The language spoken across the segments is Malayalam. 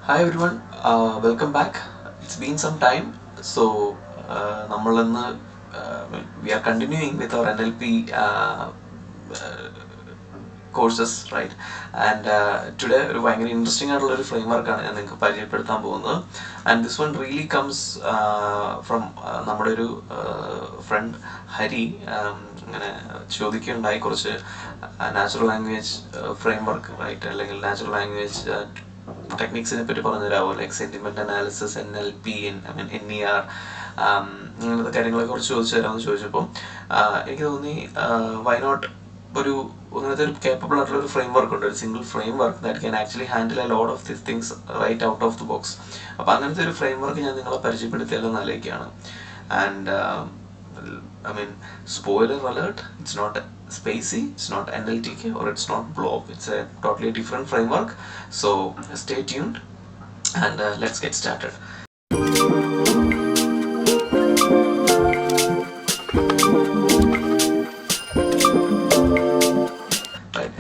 Hi everyone, welcome back. It's been some time. So, we are continuing with our NLP courses, right? And today ഒരു ഭയങ്കര ഇൻട്രസ്റ്റിംഗ് ആയിട്ടുള്ള ഒരു ഫ്രെയിംവർക്കാണ് ഞാൻ നിങ്ങൾക്ക് പരിചയപ്പെടുത്താൻ പോകുന്നത്. And this one really comes from നമ്മുടെ ഒരു ഫ്രണ്ട് ഹരി അങ്ങനെ ചോദിക്കുകയുണ്ടായി കുറച്ച് നാച്ചുറൽ ലാംഗ്വേജ് ഫ്രെയിംവർക്ക്, റൈറ്റ്? അല്ലെങ്കിൽ നാച്ചുറൽ ലാംഗ്വേജ് ടെക്നിക്സിനെ പറ്റി പറഞ്ഞുതരാമോ, like sentiment analysis, NLP, NER, അങ്ങനത്തെ കാര്യങ്ങളെ കുറിച്ച് ചോദിച്ചു തരാമെന്ന് ചോദിച്ചപ്പോൾ എനിക്ക് തോന്നി വൈ നോട്ട് ഒരു അങ്ങനത്തെ ഒരു കേപ്പബിൾ ആയിട്ടുള്ള ഒരു ഫ്രെയിം വർക്ക് ഉണ്ട്, ഒരു single framework that can actually handle a lot of this things right out of the box. അപ്പോൾ അങ്ങനത്തെ ഒരു ഫ്രെയിം വർക്ക് ഞാൻ നിങ്ങളെ പരിചയപ്പെടുത്തിയാലോ നല്ലതൊക്കെയാണ്. And spoiler alert, it's not Spacy, it's not NLTK, or it's not Blob. It's a totally different framework. So stay tuned and let's get started. Right.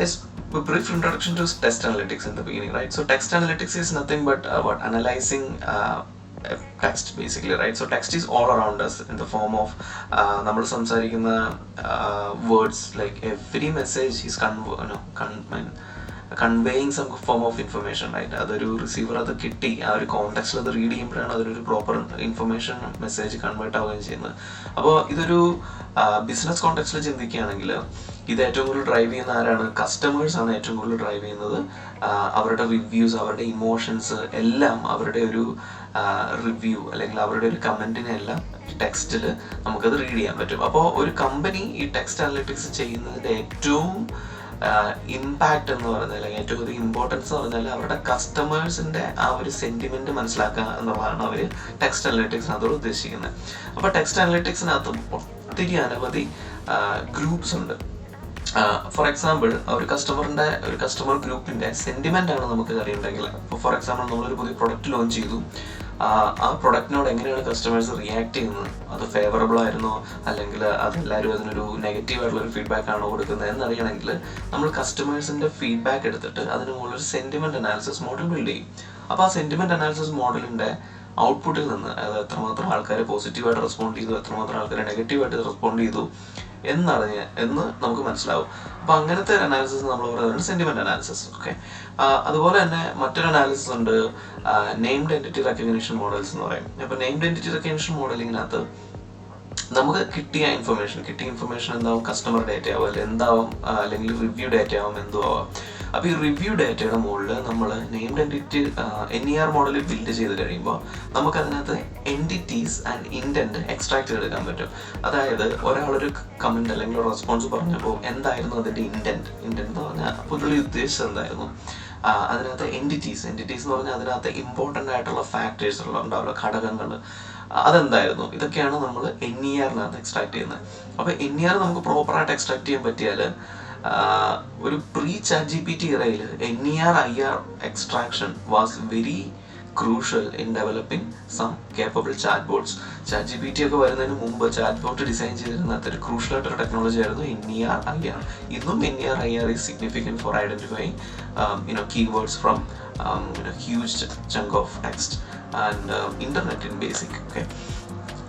It's a brief introduction to text analytics in the beginning, right? So text analytics is nothing but analyzing text basically, right? So text is all around us in the form of നമ്മൾ സംസാരിക്കുന്ന words, like every message is conveying some form of information, right? അതൊരു റിസീവർ അത് കിട്ടി, ആ ഒരു കോണ്ടെക്സ്റ്റിൽ അത് റീഡ് ചെയ്യുമ്പോഴാണ് അതൊരു പ്രോപ്പർ ഇൻഫർമേഷൻ മെസ്സേജ് കൺവേർട്ട് ആവുകയും ചെയ്യുന്നത്. അപ്പോൾ ഇതൊരു ബിസിനസ് കോണ്ടെക്സ്റ്റിൽ ചിന്തിക്കുകയാണെങ്കിൽ ഇത് ഏറ്റവും കൂടുതൽ ഡ്രൈവ് ചെയ്യുന്ന ആരാണ്? കസ്റ്റമേഴ്സാണ് ഏറ്റവും കൂടുതൽ ഡ്രൈവ് ചെയ്യുന്നത്. അവരുടെ റിവ്യൂസ്, അവരുടെ ഇമോഷൻസ് എല്ലാം, അവരുടെ ഒരു റിവ്യൂ അല്ലെങ്കിൽ അവരുടെ ഒരു കമൻറ്റിനെ എല്ലാം ടെക്സ്റ്റിൽ നമുക്കത് റീഡ് ചെയ്യാൻ പറ്റും. അപ്പോൾ ഒരു കമ്പനി ഈ ടെക്സ്റ്റ് അനലിറ്റിക്സ് ചെയ്യുന്നതിൻ്റെ ഏറ്റവും ഇമ്പാക്റ്റ് എന്ന് പറഞ്ഞാൽ, അല്ലെങ്കിൽ ഏറ്റവും അധികം ഇമ്പോർട്ടൻസ് എന്ന് പറഞ്ഞാൽ അവരുടെ കസ്റ്റമേഴ്സിൻ്റെ ആ ഒരു സെൻറ്റിമെൻറ്റ് മനസ്സിലാക്കുക എന്നുള്ളതാണ് അവർ ടെക്സ്റ്റ് അനലിറ്റിക്സിനകത്തോട് ഉദ്ദേശിക്കുന്നത്. അപ്പോൾ ടെക്സ്റ്റ് അനലിറ്റിക്സിനകത്ത് ഒത്തിരി അനവധി ഗ്രൂപ്പ്സ് ഉണ്ട്. ഫോർ എക്സാമ്പിൾ, ഒരു കസ്റ്റമർ ഗ്രൂപ്പിൻ്റെ സെൻറ്റിമെൻ്റ് ആണ് നമുക്ക് അറിയുന്നുണ്ടെങ്കിൽ, ഇപ്പോൾ ഫോർ എക്സാമ്പിൾ നമ്മളൊരു പുതിയ പ്രൊഡക്റ്റ് ലോഞ്ച് ചെയ്തു, ആ പ്രൊഡക്റ്റിനോട് എങ്ങനെയാണ് കസ്റ്റമേഴ്സ് റിയാക്ട് ചെയ്യുന്നത്, അത് ഫേവറബിൾ ആയിരുന്നോ അല്ലെങ്കിൽ അതെല്ലാവരും അതിനൊരു നെഗറ്റീവായിട്ടുള്ളൊരു ഫീഡ്ബാക്ക് ആണോ കൊടുക്കുന്നത് എന്നറിയണമെങ്കിൽ നമ്മൾ കസ്റ്റമേഴ്സിൻ്റെ ഫീഡ്ബാക്ക് എടുത്തിട്ട് അതിന് മുകളിലൊരു സെൻറ്റിമെൻറ്റ് അനാലിസിസ് മോഡൽ ബിൽഡ് ചെയ്യും. അപ്പോൾ ആ സെൻറ്റിമെൻറ്റ് അനാലിസിസ് മോഡലിൻ്റെ ഔട്ട്പുട്ടിൽ നിന്ന്, അതായത് എത്രമാത്രം ആൾക്കാർ പോസിറ്റീവായിട്ട് റെസ്പോണ്ട് ചെയ്തു, എത്രമാത്രം ആൾക്കാർ നെഗറ്റീവായിട്ട് റെസ്പോണ്ട് ചെയ്തു എന്ന് നമുക്ക് മനസ്സിലാവും. അപ്പോൾ അങ്ങനത്തെ ഒരു അനാലിസിസ് നമ്മൾ പറയുന്നത് സെന്റിമെന്റ് അനാലിസിസ്. ഓക്കെ, അതുപോലെ തന്നെ മറ്റൊരു അനാലിസിസ് ഉണ്ട്, നെയിംഡ് എൻറ്റിറ്റി റെക്കഗ്നിഷൻ മോഡൽസ് എന്ന് പറയും. അപ്പോൾ നെയിംഡ് എൻറ്റിറ്റി റെക്കഗ്നിഷൻ മോഡലിങ്ങിനകത്ത് നമുക്ക് കിട്ടിയ ഇൻഫർമേഷൻ എന്താവും? കസ്റ്റമർ ഡേറ്റ ആവും, അല്ലെങ്കിൽ റിവ്യൂ ഡേറ്റ ആവും, എന്തോ ആവാം. അപ്പോൾ ഈ റിവ്യൂ ഡേറ്റയുടെ മുകളിൽ നമ്മൾ named entity NER model build ചെയ്ത് കഴിയുമ്പോൾ നമുക്കതിനകത്ത് എൻറ്റിറ്റീസ് ആൻഡ് ഇൻറ്റൻറ്റ് എക്സ്ട്രാക്ട് ചെയ്തെടുക്കാൻ പറ്റും. അതായത് ഒരാളൊരു കമൻറ്റ് അല്ലെങ്കിൽ ഒരു റെസ്പോൺസ് പറഞ്ഞപ്പോൾ എന്തായിരുന്നു അതിൻ്റെ ഇൻറ്റൻറ്റ് എന്ന് പറഞ്ഞാൽ പുള്ളി ഉദ്ദേശിച്ചത് എന്തായിരുന്നു, അതിനകത്ത് എൻറ്റിറ്റീസ് എന്ന് പറഞ്ഞാൽ അതിനകത്ത് ഇമ്പോർട്ടൻ്റ് ആയിട്ടുള്ള ഫാക്ടേഴ്സ് ഉണ്ടാവില്ല, ഘടകങ്ങൾ, അതെന്തായിരുന്നു, ഇതൊക്കെയാണ് നമ്മൾ NERനകത്ത് എക്സ്ട്രാക്ട് ചെയ്യുന്നത്. അപ്പോൾ NER നമുക്ക് പ്രോപ്പറായിട്ട് എക്സ്ട്രാക്ട് ചെയ്യാൻ പറ്റിയാൽ ഒരു pre ChatGPT ഇറയിൽ NER extraction was very crucial in developing some capable chatbots. ChatGPT ഒക്കെ വരുന്നതിന് മുമ്പ് ചാറ്റ്ബോട്ട് ഡിസൈൻ ചെയ്തിരുന്നത് ഒരു ക്രൂഷ്യൽ ആയിട്ടൊരു ടെക്നോളജി ആയിരുന്നു NER. ഇന്നും NER is significant for identifying keywords from huge chunk of text and internet in basic. Okay,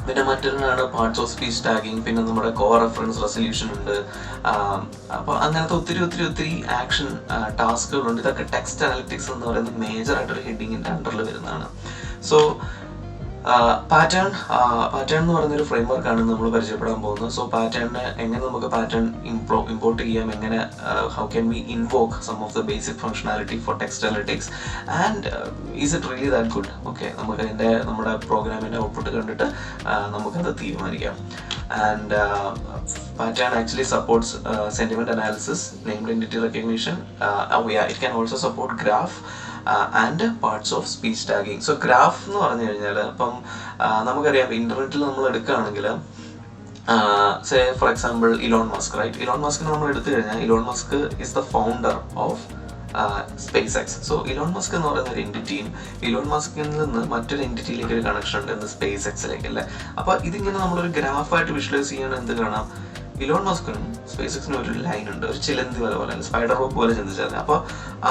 പിന്നെ മറ്റൊരാണ് പാർട്സ് ഓഫ് സ്പീച്ച് ടാഗിങ്, പിന്നെ നമ്മുടെ കോ റെഫറൻസ് റെസൊല്യൂഷൻ ഉണ്ട്. അപ്പോൾ അങ്ങനത്തെ ഒത്തിരി ആക്ഷൻ ടാസ്കുകളുണ്ട്. ഇതൊക്കെ ടെക്സ്റ്റ് അനലിറ്റിക്സ് എന്ന് പറയുന്ന മേജർ ആയിട്ടൊരു ഹെഡിങ്ങിൻ്റെ അണ്ടറിൽ വരുന്നതാണ്. സോ പാറ്റേൺ എന്ന് പറയുന്നൊരു ഫ്രെയിംവർക്കാണ് നമ്മൾ പരിചയപ്പെടാൻ പോകുന്നത്. സോ പാറ്റേണിനെ എങ്ങനെ നമുക്ക് പാറ്റേൺ ഇമ്പോർട്ട് ചെയ്യാം, എങ്ങനെ how can we invoke some of the basic functionality for text analytics, and is it really that good? Okay, നമുക്ക് നമ്മുടെ പ്രോഗ്രാമിൻ്റെ ഔട്ട്പുട്ട് കണ്ടിട്ട് നമുക്കത് തീരുമാനിക്കാം. And Pattern actually supports sentiment analysis, named entity recognition. It can also support graph and parts of speech tagging. So graph എന്ന് പറഞ്ഞു കഴിഞ്ഞാൽ, ഇപ്പം നമുക്കറിയാം ഇന്റർനെറ്റിൽ നമ്മൾ എടുക്കുകയാണെങ്കിൽ, say for example Elon Musk, right? Elon മസ്കിനെ നമ്മൾ എടുത്തു കഴിഞ്ഞാൽ Elon Musk is the founder of SpaceX. So Elon Musk എന്ന് പറയുന്ന ഒരു എൻറ്റിറ്റിയും ഇലോൺ മസ്കിൽ നിന്ന് മറ്റൊരു എൻറ്റിറ്റിയിലേക്ക് ഒരു കണക്ഷൻ ഉണ്ട്, SpaceXലേക്ക് അല്ലേ? അപ്പോൾ ഇതിങ്ങനെ നമ്മളൊരു ഗ്രാഫായിട്ട് വിഷ്വലൈസ് ചെയ്യണം. എന്ത് കാണാം? ഇലോൺ മസ്കിനും സ്പേസിക്സിനും ഒരു ലൈൻ ഉണ്ട്, ഒരു ചിലന്തി പോലെ സ്പൈഡർ വെബ് പോലെ ചിന്തിച്ചാൽ മതി. അപ്പോൾ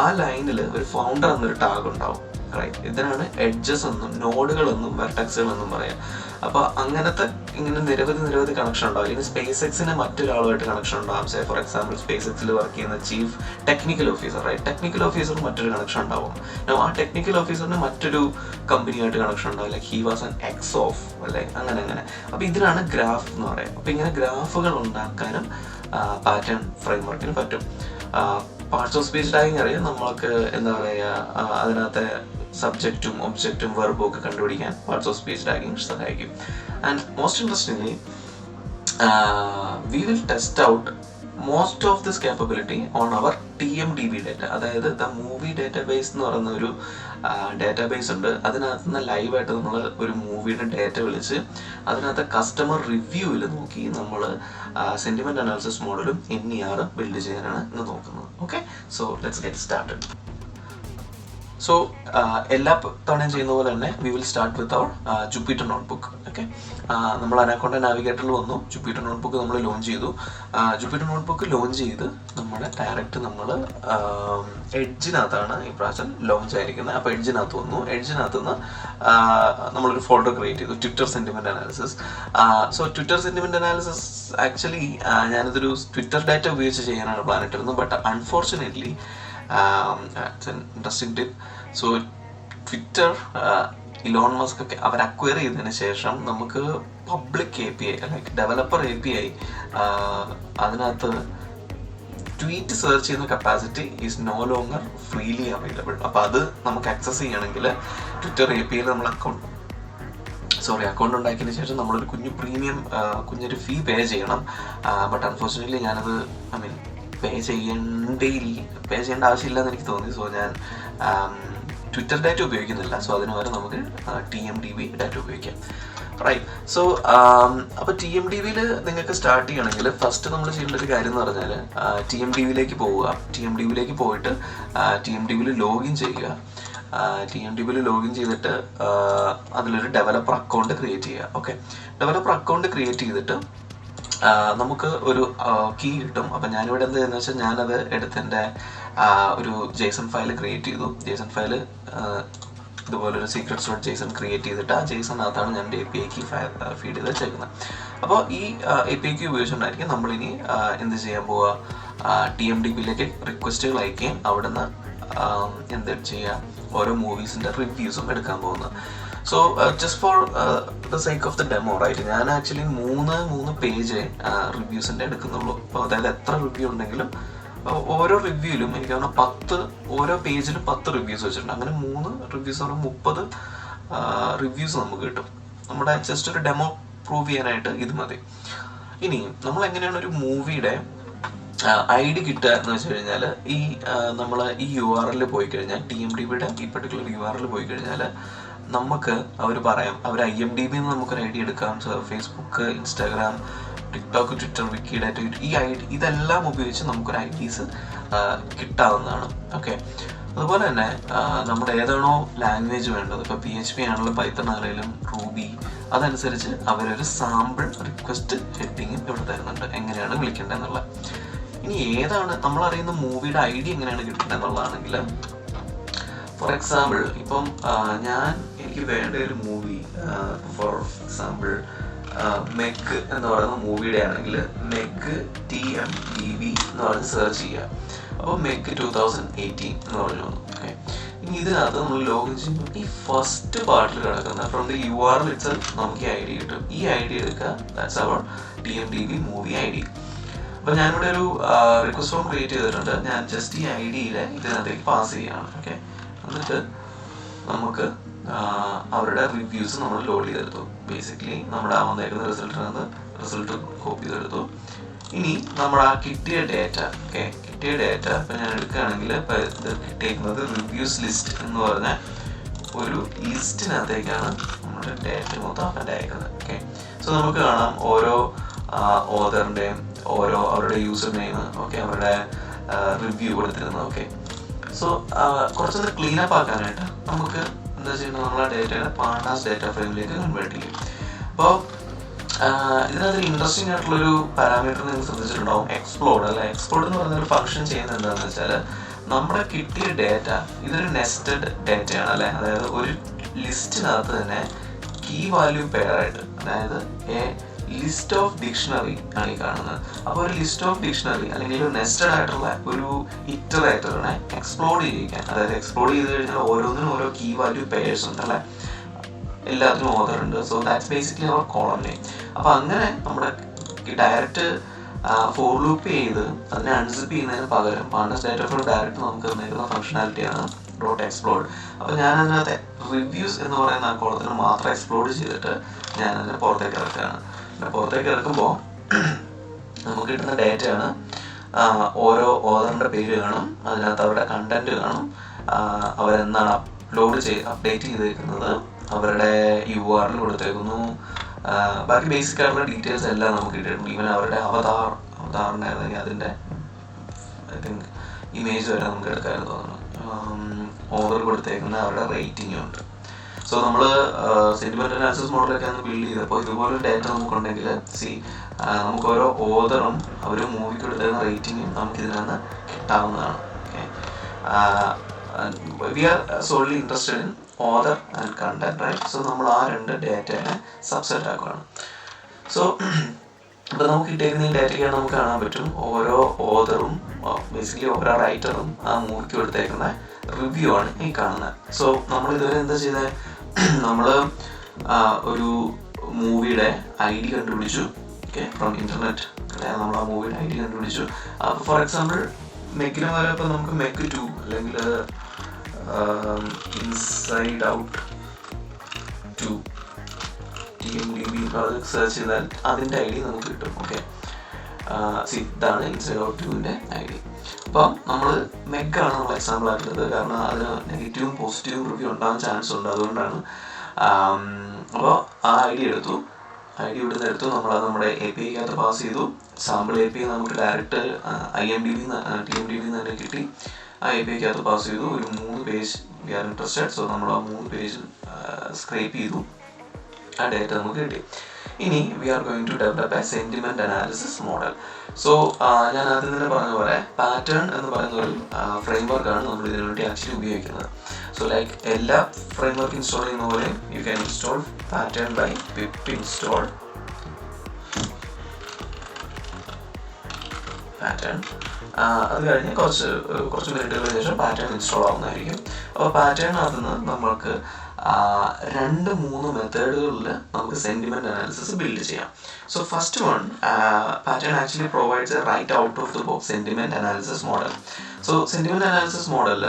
ആ ലൈനിൽ ഒരു ഫൗണ്ടർ എന്നൊരു ടാഗ് ഉണ്ടാവും. റൈറ്റ്, ഇതിനാണ് എഡ്ജസ് എന്നും നോഡുകളെന്നും വെർട്ടക്സുകൾ എന്നും പറയാം. അപ്പോൾ അങ്ങനത്തെ ഇങ്ങനെ നിരവധി കണക്ഷൻ ഉണ്ടാവും. ഇനി സ്പേസ് എക്സിന് മറ്റൊരാളുമായിട്ട് കണക്ഷൻ ഉണ്ടാവും. സേ ഫോർ എക്സാമ്പിൾ സ്പേസ് എക്സിൽ വർക്ക് ചെയ്യുന്ന chief technical officer, right, technical ഓഫീസറിന് മറ്റൊരു കണക്ഷൻ ഉണ്ടാവും. ആ ടെക്നിക്കൽ ഓഫീസറിന് മറ്റൊരു കമ്പനിയായിട്ട് കണക്ഷൻ ഉണ്ടാവും, like he was an ex of, അല്ലെ, അങ്ങനെ. അപ്പോൾ ഇതിനാണ് ഗ്രാഫ് എന്ന് പറയാം. അപ്പോൾ ഇങ്ങനെ ഗ്രാഫുകൾ ഉണ്ടാക്കാനും പാറ്റേൺ ഫ്രെയിംവർക്കിന് പറ്റും. പാർട്സ് ഓഫ് സ്പീച്ച് ടാഗിങ് അറിയാം, നമ്മൾക്ക് എന്താ പറയുക, അതിനകത്തെ സബ്ജക്റ്റും ഒബ്ജക്റ്റും വെർബും ഒക്കെ കണ്ടുപിടിക്കാൻ പാർട്സ് ഓഫ് സ്പീച്ച് ടാഗിങ് സഹായിക്കും. And most interestingly we will test out most of this capability on our TMDB data. അതായത് ദ മൂവി ഡേറ്റാബേസ് എന്ന് പറയുന്ന ഒരു ഡേറ്റാബേസ് ഉണ്ട്. അതിനകത്ത് നിന്ന് ലൈവായിട്ട് നമ്മൾ ഒരു മൂവിയുടെ ഡേറ്റ വിളിച്ച് അതിനകത്ത് കസ്റ്റമർ റിവ്യൂവിൽ നോക്കി നമ്മൾ സെന്റിമെന്റ് അനാലിസിസ് മോഡലും NER ബിൽഡ് ചെയ്യാനാണ് ഇന്ന് നോക്കുന്നത്. Okay, so let's get started. So എല്ലാ തവണയും ചെയ്യുന്ന പോലെ തന്നെ we will start with our Jupyter notebook. Okay, നമ്മൾ അനാക്കോണ്ട നാവിഗേറ്ററിൽ വന്നു, ജുപ്പിറ്റർ നോട്ട്ബുക്ക് നമ്മൾ ലോഞ്ച് ചെയ്തു. ജുപ്പിറ്റർ നോട്ട്ബുക്ക് ലോഞ്ച് ചെയ്ത് നമ്മുടെ ഡയറക്റ്റ് നമ്മൾ എഡ്ജിനകത്താണ് ഇപ്രാവശ്യം ലോഞ്ച് ആയിരിക്കുന്നത്. അപ്പോൾ എഡ്ജിനകത്ത് വന്നു. എഡ്ജിനകത്ത് നിന്ന് നമ്മളൊരു ഫോൾഡർ ക്രിയേറ്റ് ചെയ്തു, Twitter sentiment analysis. So Twitter sentiment analysis actually ഞാനിതൊരു ട്വിറ്റർ ഡാറ്റ ഉപയോഗിച്ച് ചെയ്യാനാണ് പ്ലാൻ ഇട്ടിരുന്നത്. But unfortunately it's an interesting tip. So Twitter Elon Musk ഒക്കെ അവർ അക്വയർ ചെയ്തതിന് ശേഷം നമുക്ക് public API, like developer API, അതിനകത്ത് ട്വീറ്റ് സെർച്ച് ചെയ്യുന്ന capacity is no longer freely available. അപ്പോൾ അത് നമുക്ക് ആക്സസ് ചെയ്യണമെങ്കിൽ ട്വിറ്റർ APIയിൽ നമ്മൾ അക്കൗണ്ട് ഉണ്ടാക്കിയതിന് ശേഷം നമ്മളൊരു കുഞ്ഞൊരു ഫീ പേ ചെയ്യണം. ബട്ട് അൺഫോർച്ചുനേറ്റ്ലി ഞാനത് പേ ചെയ്യേണ്ട ആവശ്യമില്ല എന്ന് എനിക്ക് തോന്നി. സോ ഞാൻ ട്വിറ്റർ ഡാറ്റ ഉപയോഗിക്കുന്നില്ല. സോ അതിന് പകരം നമുക്ക് TMDB ഡാറ്റ ഉപയോഗിക്കാം. റൈറ്റ്, സോ അപ്പോൾ TMDBയിൽ നിങ്ങൾക്ക് സ്റ്റാർട്ട് ചെയ്യണമെങ്കിൽ ഫസ്റ്റ് നമ്മൾ ചെയ്യേണ്ട ഒരു കാര്യം എന്ന് പറഞ്ഞാൽ TMDBയിലേക്ക് പോവുക. TMDBയിലേക്ക് പോയിട്ട് TMDBയിൽ ലോഗിൻ ചെയ്യുക. TMDBയിൽ ലോഗിൻ ചെയ്തിട്ട് അതിലൊരു ഡെവലപ്പർ അക്കൗണ്ട് ക്രിയേറ്റ് ചെയ്യുക. ഓക്കെ, ഡെവലപ്പർ അക്കൗണ്ട് ക്രിയേറ്റ് ചെയ്തിട്ട് നമുക്ക് ഒരു കീ കിട്ടും. അപ്പം ഞാനിവിടെ എന്ത് ചെയ്യുന്നത് വെച്ചാൽ ഞാനത് എടുത്ത് എൻ്റെ ഒരു JSON ഫയൽ ക്രിയേറ്റ് ചെയ്തു. JSON ഫയൽ ഇതുപോലൊരു secrets.json ക്രിയേറ്റ് ചെയ്തിട്ട് ആ JSON-അകത്താണ് ഞാൻ API കീ ഫീഡ് ചെയ്ത് വെച്ചേക്കുന്നത്. അപ്പോൾ ഈ API കീ ഉപയോഗിച്ചുകൊണ്ടായിരിക്കും നമ്മളിനി എന്ത് ചെയ്യാൻ പോവുക, TMDBയിലേക്ക് റിക്വസ്റ്റുകൾ അയക്കുകയും അവിടെ നിന്ന് എന്ത് ചെയ്യുക, ഓരോ മൂവീസിൻ്റെ റിവ്യൂസും എടുക്കാൻ പോകുന്നത്. So just for the sake of the demo, right, ഞാൻ ആക്ച്വലി മൂന്ന് പേജ് റിവ്യൂസിൻ്റെ എടുക്കുന്നുള്ളൂ. അപ്പോൾ അതായത് എത്ര റിവ്യൂ ഉണ്ടെങ്കിലും ഓരോ റിവ്യൂവിലും എനിക്ക് തോന്നുന്നു ഓരോ പേജിലും 10 റിവ്യൂസ് വെച്ചിട്ടുണ്ട്. അങ്ങനെ 3 റിവ്യൂസ് പറഞ്ഞാൽ 30 റിവ്യൂസ് നമുക്ക് കിട്ടും. നമ്മുടെ ജസ്റ്റ് ഒരു ഡെമോ പ്രൂവ് ചെയ്യാനായിട്ട് ഇത് മതി. ഇനി നമ്മൾ എങ്ങനെയാണ് ഒരു മൂവിയുടെ ID കിട്ടുക എന്ന് വെച്ച് കഴിഞ്ഞാൽ നമ്മൾ ഈ URL പോയി കഴിഞ്ഞാൽ, TMDBയുടെ ഈ പർട്ടിക്കുലർ URL പോയി കഴിഞ്ഞാൽ നമുക്ക് അവർ പറയാം, അവർ IMDB നമുക്കൊരു ID എടുക്കാം. Facebook, Instagram, TikTok, Twitter, Wikidata, ഈ ID ഇതെല്ലാം ഉപയോഗിച്ച് നമുക്കൊരു IDs കിട്ടാവുന്നതാണ്. ഓക്കെ, അതുപോലെ തന്നെ നമ്മുടെ ഏതാണോ ലാംഗ്വേജ് വേണ്ടത്, ഇപ്പോൾ PHP ആണെങ്കിലും പൈത്തൺ ആണെങ്കിലും റൂബി, അതനുസരിച്ച് അവരൊരു സാമ്പിൾ റിക്വസ്റ്റ് ഹെഡിങ്ങും ഇവിടെ തരുന്നുണ്ട്, എങ്ങനെയാണ് വിളിക്കേണ്ടതെന്നുള്ള. ഇനി ഏതാണ് നമ്മളറിയുന്ന മൂവിയുടെ ID എങ്ങനെയാണ് കിട്ടേണ്ടതെന്നുള്ളതാണെങ്കിൽ, ഫോർ എക്സാമ്പിൾ ഇപ്പം എനിക്ക് വേണ്ട ഒരു മൂവി, ഫോർ എക്സാമ്പിൾ മെഗ് എന്ന് പറയുന്ന മൂവിയുടെ ആണെങ്കിൽ മെഗ് TMDB എന്ന് പറഞ്ഞ് സെർച്ച് ചെയ്യുക. അപ്പോൾ മെഗ് 2018 എന്ന് പറഞ്ഞു വന്നു. ഓക്കെ, ഇനി ഇതിനകത്ത് നമ്മൾ ലോഗിൻ ചെയ്യുമ്പോൾ ഈ ഫസ്റ്റ് പാർട്ടിൽ കിടക്കുന്ന ഫ്രം ദി URL ഇറ്റ്സെൽഫ് നമുക്ക് ഈ ID കിട്ടും. ഈ ID എടുക്കുക, that's our TMDB movie ID. അപ്പോൾ ഞാനിവിടെ ഒരു റിക്വസ്റ്റ് ഫോം ക്രിയേറ്റ് ചെയ്തിട്ടുണ്ട്. ഞാൻ ജസ്റ്റ് ഈ IDയിൽ ഇതിനകത്തേക്ക് പാസ് ചെയ്യുകയാണ്. ഓക്കെ, എന്നിട്ട് നമുക്ക് അവരുടെ റിവ്യൂസ് നമ്മൾ ലോഡ് ചെയ്തെടുത്തു. ബേസിക്കലി നമ്മുടെ വന്നേക്കുന്ന റിസൾട്ട് കോപ്പി ചെയ്തെടുത്തു. ഇനി നമ്മൾ കിട്ടിയ ഡേറ്റ, ഇപ്പം ഞാൻ എടുക്കുകയാണെങ്കിൽ ഇപ്പോൾ ഇത് കിട്ടിയിരിക്കുന്നത് റിവ്യൂസ് ലിസ്റ്റ് എന്ന് പറഞ്ഞ ഒരു ലിസ്റ്റിനകത്തേക്കാണ് നമ്മുടെ ഡേറ്റ മൊത്തം അപ്പൻഡ് അയക്കുന്നത്. ഓക്കെ, സോ നമുക്ക് കാണാം ഓരോ ഓതറിൻ്റെയും അവരുടെ യൂസർ നെയിം, ഓക്കെ, അവരുടെ റിവ്യൂ കൊടുത്തിരുന്നത്. ഓക്കെ, സോ കുറച്ചൊന്ന് ക്ലീൻ അപ്പ് ആക്കാനായിട്ട് നമുക്ക് എന്താ ചെയ്യുന്നത്, നമ്മളെ ഡേറ്റയുടെ പാണ്ടാസ് ഡേറ്റ ഫ്രെയിമിലേക്ക് കൺവേർട്ട് ചെയ്യും. അപ്പോൾ ഇതിനകത്ത് ഇൻട്രസ്റ്റിംഗ് ആയിട്ടുള്ളൊരു പാരാമീറ്റർ നിങ്ങൾ ശ്രദ്ധിച്ചിട്ടുണ്ടാവും, എക്സ്പ്ലോർഡ് അല്ലെ. എക്സ്പ്ലോർഡ് എന്ന് പറയുന്ന ഒരു ഫംഗ്ഷൻ ചെയ്യുന്നത് എന്താണെന്ന് വെച്ചാൽ നമ്മുടെ കിട്ടിയ ഡേറ്റ ഇതൊരു നെസ്റ്റഡ് ഡേറ്റയാണ് അല്ലെ. അതായത് ഒരു ലിസ്റ്റിനകത്ത് തന്നെ കീ വാല്യൂ പെയർ ആയിട്ട്, അതായത് ലിസ്റ്റ് ഓഫ് ഡിക്ഷണറി ആണ് ഈ കാണുന്നത്. അപ്പോൾ ഒരു ലിസ്റ്റ് ഓഫ് ഡിക്ഷണറി അല്ലെങ്കിൽ ഒരു നെസ്റ്റഡ് ആയിട്ടുള്ള ഒരു ഇറ്ററേറ്ററിനെ എക്സ്പ്ലോർഡ് ചെയ്യിക്കാൻ, അതായത് എക്സ്പ്ലോർഡ് ചെയ്ത് കഴിഞ്ഞാൽ ഓരോന്നിനും ഓരോ കീ വാല്യൂ പെയർസ് ഉണ്ട് അല്ലേ, എല്ലാത്തിനും ഓർഡർ ഉണ്ട്. So that's basically our column name. അപ്പോൾ അങ്ങനെ നമ്മുടെ ഡയറക്റ്റ് ഫോർ ലൂപ്പ് ചെയ്ത് അതിനെ അൺസിപ്പ് ചെയ്യുന്നതിന് പകരം പാണ്ടസ് ഡാറ്റ ഫ്ലോ ഡയറക്റ്റ് നമുക്ക് തന്നിരിക്കുന്ന ഫംഗ്ഷനാലിറ്റിയാണ് ഡോട്ട് എക്സ്പ്ലോർഡ്. അപ്പോൾ ഞാൻ അതിനകത്ത് റിവ്യൂസ് എന്ന് പറയുന്ന ആ കോളത്തിന് മാത്രം എക്സ്പ്ലോർഡ് ചെയ്തിട്ട് ഞാൻ അതിനെ പുറത്തേക്ക് ഇറക്കുകയാണ്. പുറത്തേക്ക് ഇറക്കുമ്പോൾ നമുക്ക് കിട്ടുന്ന ഡേറ്റയാണ് ഓരോ ഓതറിൻ്റെ പേര് കാണും, അതിനകത്ത് അവരുടെ കണ്ടന്റ് കാണും, അവരെന്താണ് അപ്ഡേറ്റ് ചെയ്തേക്കുന്നത്, അവരുടെ URL കൊടുത്തേക്കുന്നു, ബാക്കി ബേസിക് ആയിട്ടുള്ള ഡീറ്റെയിൽസ് എല്ലാം നമുക്ക് കിട്ടിയിട്ടുണ്ട്. ഈവൻ അവരുടെ അവതാറിൻ്റെ അതിൻ്റെ ഐ തിങ്ക് ഇമേജ് വരെ നമുക്ക് എടുക്കാമെന്ന് തോന്നുന്നു. ഓർഡർ കൊടുത്തേക്കുന്ന അവരുടെ റേറ്റിംഗും ഉണ്ട്. സോ നമ്മൾ സെന്റിമെന്റ് അനാലിസിസ് മോഡലൊക്കെ ഒന്ന് ബിൽഡ് ചെയ്തപ്പോൾ ഇതുപോലെ ഡേറ്റ നമുക്കുണ്ടെങ്കിൽ നമുക്ക് ഓരോ ഓതറും അവർ മൂവിക്ക് കൊടുത്തേക്കുന്ന റേറ്റിംഗും നമുക്ക് ഇതിനകത്ത് കിട്ടാവുന്നതാണ്. Okay, we are solely interested in author and content, right. So നമ്മൾ ആ രണ്ട് ഡേറ്റയെ സബ്സെറ്റ് ആക്കുകയാണ്. സോ ഇപ്പോൾ നമുക്ക് കിട്ടിയിരിക്കുന്ന ഈ ഡേറ്റയ്ക്കാണ് നമുക്ക് കാണാൻ പറ്റും ഓരോ ഓതറും ബേസിക്കലി ഓരോ റൈറ്ററും ആ മൂവിക്ക് കൊടുത്തേക്കുന്ന റിവ്യൂ ആണ് ഈ കാണുന്നത്. സോ നമ്മൾ ഇതുവരെ എന്താ ചെയ്തത്, നമ്മൾ ഒരു മൂവിയുടെ ID കണ്ടുപിടിച്ചു. ഓക്കെ, ഫ്രം ഇന്റർനെറ്റ് നമ്മൾ ആ മൂവിയുടെ ID കണ്ടുപിടിച്ചു. ഫോർ എക്സാമ്പിൾ മെക്കിന് പോലെ ഇപ്പോൾ നമുക്ക് മെക്ക് 2 അല്ലെങ്കിൽ ഇൻസൈഡ് ഔട്ട് 2 TMDB സെർച്ച് ചെയ്താൽ അതിൻ്റെ ID നമുക്ക് കിട്ടും. ഓക്കെ, ഇതാണ് ഇൻസൈഡ് ഔട്ട് 2ൻ്റെ ID. അപ്പം നമ്മൾ മെക്കാണ് നമ്മൾ എക്സാമ്പിൾ ആക്കുന്നത്, കാരണം അതിന് നെഗറ്റീവും പോസിറ്റീവും റിവ്യൂ ഉണ്ടാകാൻ ചാൻസ് ഉണ്ട്. അതുകൊണ്ടാണ്. അപ്പോൾ ആ ID എടുത്തു, ഇവിടുന്ന് എടുത്തു, നമ്മളത് നമ്മുടെ APIക്കകത്ത് പാസ് ചെയ്തു. സാമ്പിൾ API നമുക്ക് ഡയറക്റ്റ് TMDB തന്നെ കിട്ടി. ആ APIക്കകത്ത് പാസ് ചെയ്തു. ഒരു 3 page we are interested. So നമ്മൾ ആ 3 പേജ് സ്ക്രേപ്പ് ചെയ്തു, ആ ഡേറ്റ നമുക്ക് കിട്ടി. ഇനി we are going to develop a sentiment analysis model. So ഞാൻ ആദ്യം തന്നെ പറഞ്ഞ പോലെ പാറ്റേൺ എന്ന് പറയുന്ന ഒരു ഫ്രെയിംവർക്കാണ് നമ്മൾ ഇതിനു വേണ്ടി ആക്ച്വലി ഉപയോഗിക്കുന്നത്. സോ ലൈക്ക് എല്ലാ ഫ്രെയിംവർക്ക് ഇൻസ്റ്റാൾ ചെയ്യുന്ന പോലെ you can install pattern by pip install pattern. അത് കഴിഞ്ഞ് കുറച്ച് മിനിറ്റുകൾക്ക് ശേഷം പാറ്റേൺ ഇൻസ്റ്റാൾ ആവുന്നതായിരിക്കും. അപ്പോൾ പാറ്റേണിനകത്ത് നിന്ന് നമ്മൾക്ക് 2-3 മെത്തേഡുകളിൽ നമുക്ക് സെന്റിമെന്റ് അനാലിസിസ് ബിൽഡ് ചെയ്യാം. So first one, Pattern actually provides a right out of the box sentiment analysis model. So sentiment analysis മോഡലിൽ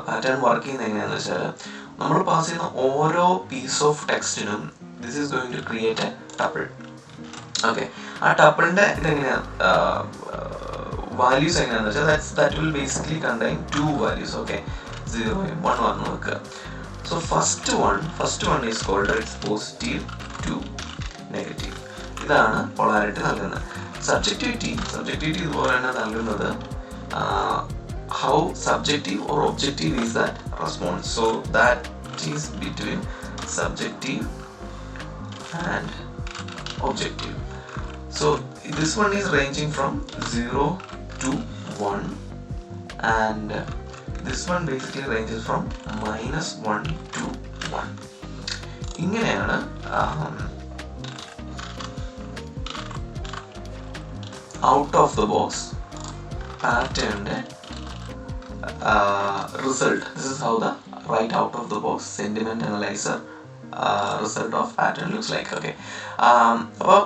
പാറ്റേൺ വർക്ക് ചെയ്യുന്നത് എങ്ങനെയാണെന്ന് വെച്ചാൽ നമ്മൾ പാസ് ചെയ്യുന്ന ഓരോ പീസ് ഓഫ് ടെക്സ്റ്റിനും this is going to create a tuple. Okay, ആ ടപ്പിളിൻ്റെ ഇതെങ്ങനെയാണ് വാല്യൂസ് എങ്ങനെയാണെന്ന് വെച്ചാൽ that will basically contain 2 values. Okay, 0 1 വന്ന് നോക്കുക. So first one is called as positive to negative. ഇതാണ് polarity നൽകുന്നത്. Subjectivity ഇതുപോലെ തന്നെ നൽകുന്നത് how subjective or objective is that response. So that is between subjective and objective. So this one is ranging from 0 to 1 and this one basically ranges from -1 to 1. ഇങ്ങനെയാണ് ഔട്ട് ഓഫ് ദ ബോക്സ് പാറ്റേണിൻ്റെ result. This is how the right out of the box sentiment analyser result of Pattern looks like. Okay, അപ്പോൾ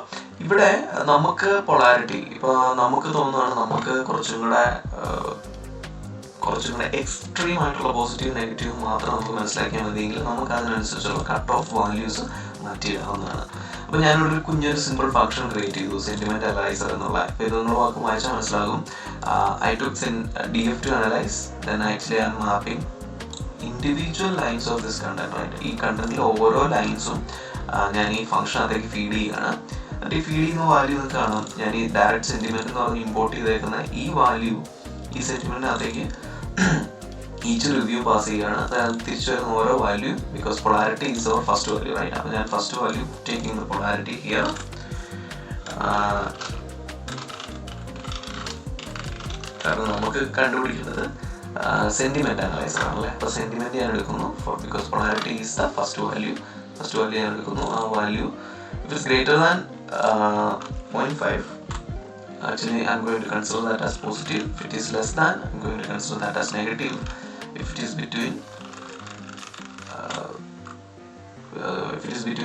ഇവിടെ നമുക്ക് പൊളാരിറ്റി ഇപ്പോൾ നമുക്ക് തോന്നുന്നതാണ് നമുക്ക് കുറച്ചും കൂടെ എക്സ്ട്രീം ആയിട്ടുള്ള പോസിറ്റീവ് നെഗറ്റീവ് മാത്രം നമുക്ക് മനസ്സിലാക്കിയാൽ മതിയെങ്കിൽ നമുക്ക് അതിനനുസരിച്ചുള്ള കട്ട് ഓഫ് വാല്യൂസ് മാറ്റിയിടാവുന്നതാണ്. അപ്പോൾ ഞാനിവിടെ ഒരു കുഞ്ഞൊരു സിമ്പിൾ ഫംഗ്ഷൻ ക്രിയേറ്റ് ചെയ്തു, സെന്റിമെന്റ് അനലൈസർ എന്നുള്ള. ഇപ്പോൾ ഇത് നിങ്ങൾ വാക്ക് വായിച്ചാൽ മനസ്സിലാകും. I took DF to analyze, then actually I am mapping individual lines of this content, right? ഈ കണ്ടന്റിലെ ഓരോ ലൈൻസും ഞാൻ ഈ ഫംഗ്ഷനകത്തേക്ക് ഫീഡ് ചെയ്യുകയാണ്. എന്നിട്ട് ഈ ഫീഡ് ചെയ്യുന്ന വാല്യൂ നിങ്ങൾക്ക് കാണാം. ഞാൻ ഈ ഡയറക്റ്റ് സെന്റിമെന്റ് എന്ന് പറഞ്ഞ് ഇമ്പോർട്ട് ചെയ്തേക്കുന്ന ഈ വാല്യൂ ഈ സെന്റിമെന്റിനകത്തേക്ക് ഈച്ച് റിവ്യൂ പാസ് ചെയ്യുകയാണ്. അതായത് തിരിച്ചു വരുന്ന ഓരോ value, because polarity is our first value, right? അപ്പോൾ ഞാൻ first value taking the polarity here കാരണം നമുക്ക് കണ്ടുപിടിക്കുന്നത് സെന്റിമെന്റ് അനലൈസർ ആണല്ലേ. അപ്പോൾ സെന്റിമെന്റ് ഞാൻ എടുക്കുന്നു because polarity is the first value ഞാൻ എടുക്കുന്നു. ആ value it is greater than 0.5. Actually, I'm going to consider that as positive. If it is less than, I'm going to consider that as negative. If it is between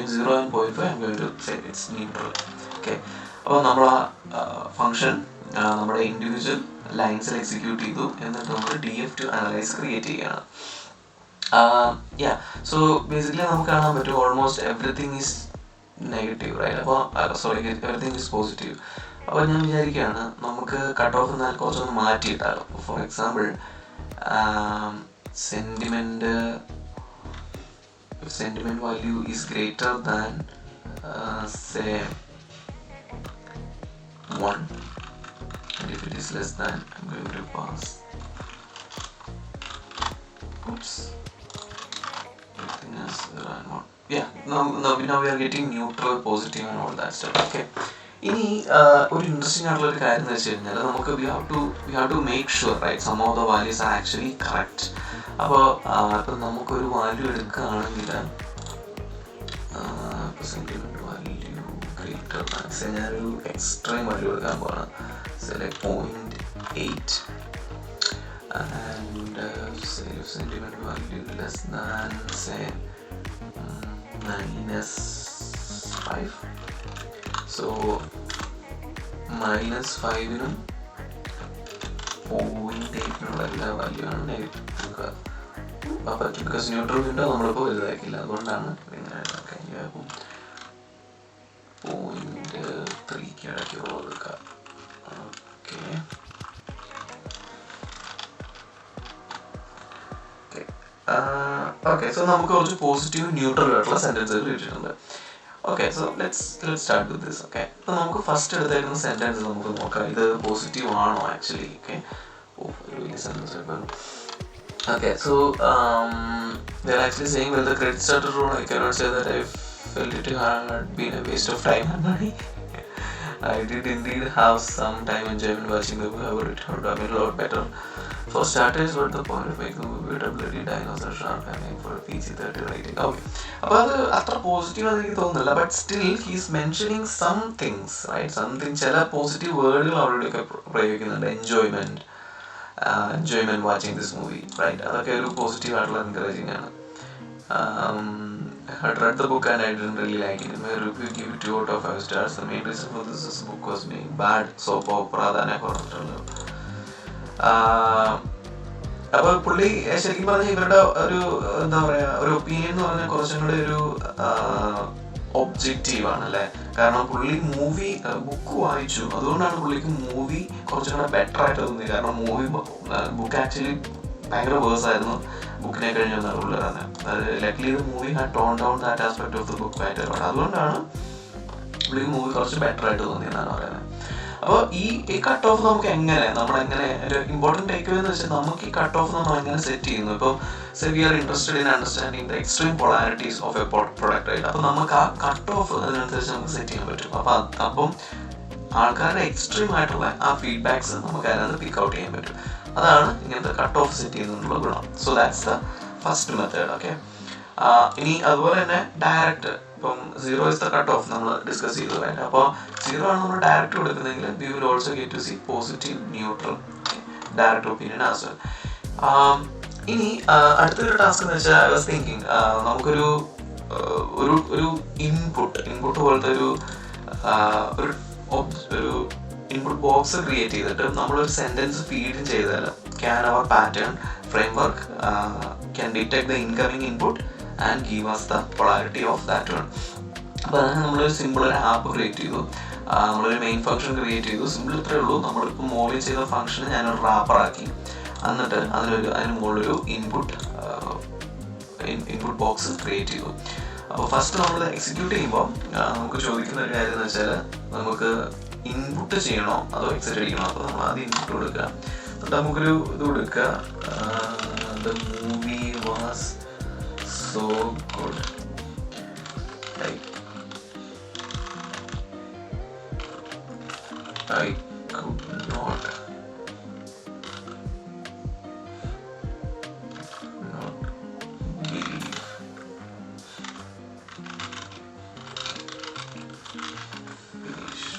0 and 0.5, I'm going to say it's neutral. Okay. അപ്പോൾ നമ്മൾ ആ ഫംഗ്ഷൻ നമ്മുടെ ഇൻഡിവിജ്വൽ ലൈൻസിൽ എക്സിക്യൂട്ട് ചെയ്തു. എന്നിട്ട് നമ്മൾ DF2 അനലൈസ് ക്രിയേറ്റ് ചെയ്യുകയാണ്. സോ ബേസിക്കലി നമുക്ക് കാണാൻ പറ്റും almost everything is negative, right? അപ്പോൾ എവറിത്തിങ് ഈസ് പോസിറ്റീവ്. അപ്പോൾ ഞാൻ വിചാരിക്കുകയാണ് നമുക്ക് കട്ട് ഓഫ് എന്നാൽ കുറച്ചൊന്ന് മാറ്റിയിട്ടാലോ. For example sentiment value is greater than say 1, and if it is less than, I'm going to pass. Oops. Everything is not. Yeah. Now we are getting neutral, positive, and all that stuff. Okay. ഇനി ഒരു ഇൻട്രസ്റ്റിംഗ് ആയിട്ടുള്ള ഒരു കാര്യം എന്ന് വെച്ച് കഴിഞ്ഞാൽ നമുക്ക് we have to make sure, right, sum of the values are actually correct. അപ്പോൾ ഇപ്പം നമുക്കൊരു വാല്യൂ എടുക്കുകയാണെങ്കിൽ സെന്റിമെന്റ് വാല്യൂ ഗ്രേറ്റർ ദാൻ, ഞാനൊരു എക്സ്ട്രീം വാല്യൂ എടുക്കാൻ പോകണം, like 0.8, and sentiment value less than say -5. So -5നും 0.8നുള്ള എല്ലാ വാല്യൂ ആണ് നെഗറ്റീവ് പറ്റും. ബിക്കോസ് ന്യൂട്രൽ വിൻഡോ നമ്മളിപ്പോൾ വലുതാക്കില്ല, അതുകൊണ്ടാണ് ഇങ്ങനെ 0.3 ഇടയ്ക്ക് കൊടുക്കുക. ഓക്കെ, സോ നമുക്ക് കുറച്ച് പോസിറ്റീവ് ന്യൂട്രൽ ആയിട്ടുള്ള സെന്റൻസുകൾ കിട്ടിയിട്ടുണ്ട്. Okay, so let's start with this. Okay, അപ്പോൾ നമുക്ക് ഫസ്റ്റ് എടുത്തേക്കുന്ന സെന്റൻസ് നമുക്ക് നോക്കാം, ഇത് പോസിറ്റീവ് ആണോ ആക്ച്വലി. ഓക്കെ, ഒരു വലിയ sentence. Okay, so they are actually saying, well, the credit started roll, I cannot say that I felt it had been a waste of time and money. I did indeed have some time enjoyment watching the movie, however it would have been a lot better. For starters, what's the point of making the movie with a bloody dinosaur shark and for a PG-13 rating? Okay, അപ്പോൾ അത് അത്ര പോസിറ്റീവ് ആണെന്ന് എനിക്ക് തോന്നുന്നില്ല, but still he's mentioning some things, right? Something, ചില പോസിറ്റീവ് വേർഡുകൾ അവരുടെയൊക്കെ പ്രയോഗിക്കുന്നുണ്ട്. Enjoyment watching this movie, right? അതൊക്കെ ഒരു പോസിറ്റീവ് ആയിട്ടുള്ള എൻകറേജിങ് ആണ്. I had read the book and I didn't really like it. In my review, give it 2 out of 5 stars. The main reason for this book was being bad soap opera than I പറഞ്ഞിട്ടുള്ളത്. അപ്പോൾ പുള്ളി ശരിക്കും പറഞ്ഞാൽ ഇവരുടെ ഒരു എന്താ പറയുക, ഒരു ഒപ്പീനിയൻ എന്ന് പറഞ്ഞാൽ കുറച്ചും കൂടി ഒരു ഒബ്ജക്റ്റീവ് ആണ് അല്ലേ. കാരണം പുള്ളി ബുക്ക് വായിച്ചു, അതുകൊണ്ടാണ് പുള്ളിക്ക് മൂവി കുറച്ചും കൂടെ ബെറ്റർ ആയിട്ട് തോന്നിയത്. കാരണം ബുക്ക് ആക്ച്വലി ഭയങ്കര വേഴ്സ് ആയിരുന്നു ബുക്കിനെ കഴിഞ്ഞാൽ പുള്ളി പറഞ്ഞത്. Luckily the movie had tone down that aspect of the book better. അതുകൊണ്ടാണ് പുള്ളിക്ക് മൂവി കുറച്ച് ബെറ്റർ ആയിട്ട് തോന്നിയെന്നാണ് പറയുന്നത്. അപ്പോൾ ഈ കട്ട് ഓഫ് നമുക്ക് നമ്മളെങ്ങനെ ഒരു ഇമ്പോർട്ടൻറ്റ് ടേക്ക് അവേ എന്ന് വെച്ചാൽ നമുക്ക് ഈ കട്ട് ഓഫ് നമ്മൾ എങ്ങനെ സെറ്റ് ചെയ്യുന്നു. ഇപ്പോൾ we are interested in understanding the extreme polarities of a product, ആയിട്ട്. അപ്പോൾ നമുക്ക് ആ കട്ട് ഓഫ് അതിനനുസരിച്ച് നമുക്ക് സെറ്റ് ചെയ്യാൻ പറ്റും. അപ്പം ആൾക്കാരുടെ എക്സ്ട്രീം ആയിട്ടുള്ള ആ ഫീഡ്ബാക്സ് നമുക്ക് അതിനകത്ത് പിക്ക് ഔട്ട് ചെയ്യാൻ പറ്റും. അതാണ് ഇങ്ങനത്തെ കട്ട് ഓഫ് സെറ്റ് ചെയ്യുന്നതിനുള്ള ഗുണം. So that's the first method. Okay, ഇനി അതുപോലെ തന്നെ ഡയറക്റ്റ്, ഇപ്പം 0 is the cut off നമ്മൾ ഡിസ്കസ് ചെയ്തു, റൈറ്റ്? അപ്പോൾ 0 ആണ് നമ്മൾ ഡയറക്റ്റ് കൊടുക്കുന്നതെങ്കിൽ we will also get to see positive, neutral, direct opinion as well. ഇനി അടുത്തൊരു ടാസ്ക് എന്ന് വെച്ചാൽ ഐ വാസ് തിങ്കിങ്, നമുക്കൊരു ഇൻപുട്ട് പോലത്തെ ഒരു ഇൻപുട്ട് ബോക്സ് ക്രിയേറ്റ് ചെയ്തിട്ട് നമ്മളൊരു സെന്റൻസ് ഫീഡ് ചെയ്താൽ can our Pattern framework can detect the incoming input and give us the polarity of that one. അപ്പോൾ അതിന് നമ്മളൊരു സിമ്പിൾ ഒരു ആപ്പ് ക്രിയേറ്റ് ചെയ്തു, നമ്മളൊരു മെയിൻ ഫംഗ്ഷൻ ക്രിയേറ്റ് ചെയ്തു. സിമ്പിൾ ഇത്രയേ ഉള്ളൂ. നമ്മളിപ്പോൾ മോഡിൽ ചെയ്ത ഫംഗ്ഷന് ഞാനൊരു റാപ്പറാക്കി, എന്നിട്ട് അതിന് മുകളിലൊരു ഇൻപുട്ട് ബോക്സ് ക്രിയേറ്റ് ചെയ്തു. അപ്പോൾ ഫസ്റ്റ് നമ്മൾ എക്സിക്യൂട്ട് ചെയ്യുമ്പോൾ നമുക്ക് ചോദിക്കുന്ന ഒരു കാര്യം എന്ന് വെച്ചാൽ നമുക്ക് ഇൻപുട്ട് ചെയ്യണോ അതോ എക്സിറ്റ് അടിക്കണോ. അപ്പോൾ നമ്മൾ ആദ്യം ഇൻപുട്ട് കൊടുക്കുക, എന്നിട്ട് നമുക്കൊരു ഇത് കൊടുക്കുക, the movie was so good, like I could not believe finished.